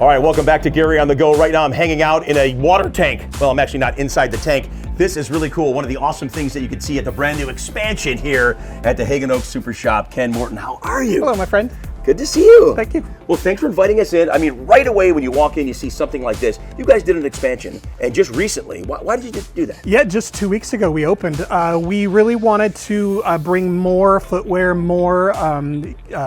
All right, welcome back to Gary on the Go. Right now I'm hanging out in a water tank. Well, I'm actually not inside the tank. This is really cool. One of the awesome things that you can see at the brand new expansion here at the Haggin Oaks Super Shop. Ken Morton, how are you? Hello, my friend. Good to see you. Thank you. Well, thanks for inviting us in. I mean, right away when you walk in, you see something like this. You guys did an expansion, and just recently, why did you do that? Yeah, just 2 weeks ago we opened. We really wanted to bring more footwear, more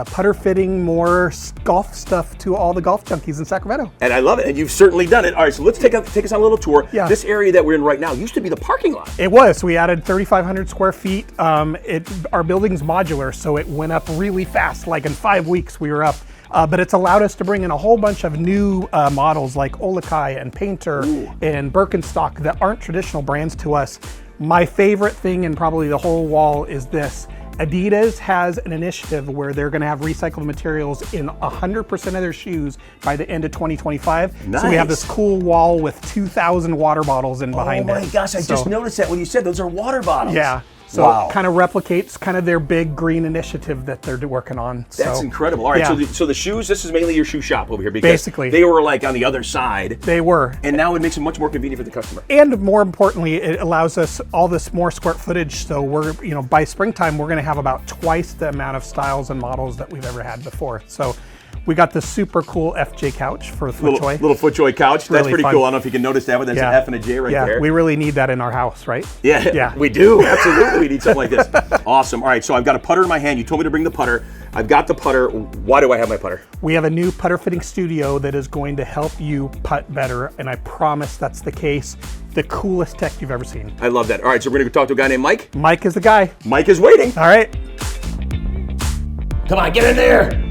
putter fitting, more golf stuff to all the golf junkies in Sacramento. And I love it, and you've certainly done it. All right, so let's take us on a little tour. Yeah. This area that we're in right now used to be the parking lot. It was. We added 3,500 square feet. Our building's modular, so it went up really fast. Like in 5 weeks we were up. But it's allowed us to bring in a whole bunch of new models like Olakai and Painter and Birkenstock that aren't traditional brands to us. My favorite thing in probably the whole wall is this. Adidas has an initiative where they're going to have recycled materials in 100% of their shoes by the end of 2025. Nice. So we have this cool wall with 2,000 water bottles in behind it. Oh my gosh, I just noticed that when you said those are water bottles. Yeah. So wow. It kind of replicates kind of their big green initiative that they're working on. That's incredible. All right, yeah. so the shoes, this is mainly your shoe shop over here because basically they were like on the other side. They were. And now it makes it much more convenient for the customer. And more importantly, it allows us all this more square footage. So we're, by springtime, we're going to have about twice the amount of styles and models that we've ever had before. So we got this super cool FJ couch for FootJoy. Little FootJoy couch. That's really pretty fun. cool. I don't know if you can notice that, but that's an F and a J right there. Yeah, we really need that in our house, right? Yeah, we do. Absolutely. We need something like this. Awesome. All right, so I've got a putter in my hand. You told me to bring the putter. I've got the putter. Why do I have my putter? We have a new putter fitting studio that is going to help you putt better, and I promise that's the case. The coolest tech you've ever seen. I love that. All right, so we're going to go talk to a guy named Mike. Mike is the guy. Mike is waiting. All right. Come on, get in there.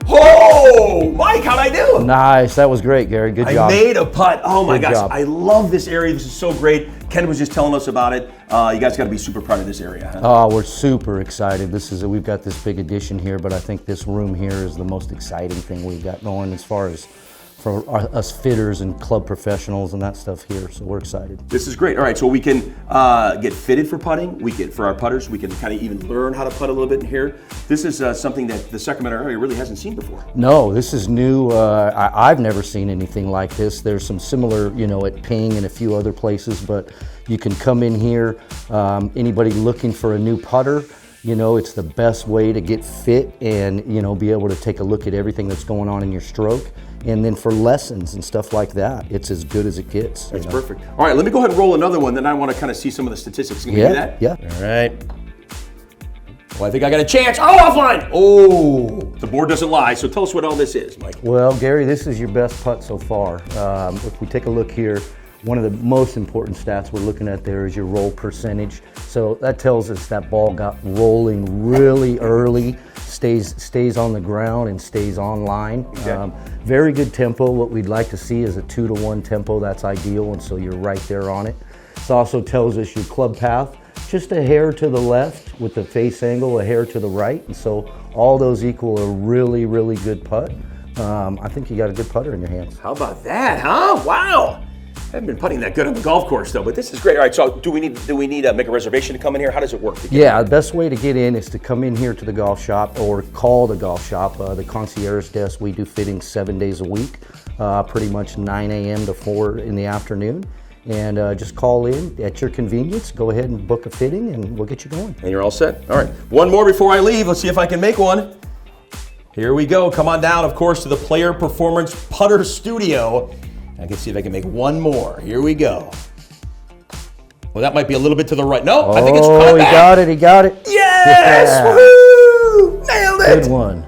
Oh, Mike, how'd I do? Nice, that was great, Gary. Good job. I made a putt. Oh my gosh, job. I love this area. This is so great. Ken was just telling us about it. You guys got to be super proud of this area. Huh? Oh, we're super excited. We've got this big addition here, but I think this room here is the most exciting thing we've got going as far as for us fitters and club professionals and that stuff here. So we're excited. This is great. All right, so we can get fitted for putting. For our putters, we can kind of even learn how to putt a little bit in here. This is something that the Sacramento area really hasn't seen before. No, this is new. I've never seen anything like this. There's some similar, at Ping and a few other places, but you can come in here. Anybody looking for a new putter, it's the best way to get fit and, be able to take a look at everything that's going on in your stroke. And then for lessons and stuff like that, it's as good as it gets. That's perfect. All right, let me go ahead and roll another one, then I want to kind of see some of the statistics. Can we do that? Yeah. All right. Well, I think I got a chance. Oh, offline! Oh, the board doesn't lie, so tell us what all this is, Mike. Well, Gary, this is your best putt so far. If we take a look here, one of the most important stats we're looking at there is your roll percentage. So that tells us that ball got rolling really early, stays on the ground and stays on line. Okay. Very good tempo. What we'd like to see is a 2-to-1 tempo. That's ideal, and so you're right there on it. This also tells us your club path, just a hair to the left with the face angle, a hair to the right. And so all those equal a really, really good putt. I think you got a good putter in your hands. How about that, huh? Wow. I haven't been putting that good on the golf course though, but this is great. All right, so do we need to make a reservation to come in here? How does it work? Yeah, the best way to get in is to come in here to the golf shop or call the golf shop. The concierge desk, we do fittings 7 days a week, pretty much 9 a.m. to 4 in the afternoon. And just call in at your convenience. Go ahead and book a fitting and we'll get you going. And you're all set. All right, one more before I leave. Let's see if I can make one. Here we go. Come on down, of course, to the Player Performance Putter Studio. I can see if I can make one more. Here we go. Well, that might be a little bit to the right. No, I think it's cut back. He got it. Yes! Woohoo! Nailed it! Good one.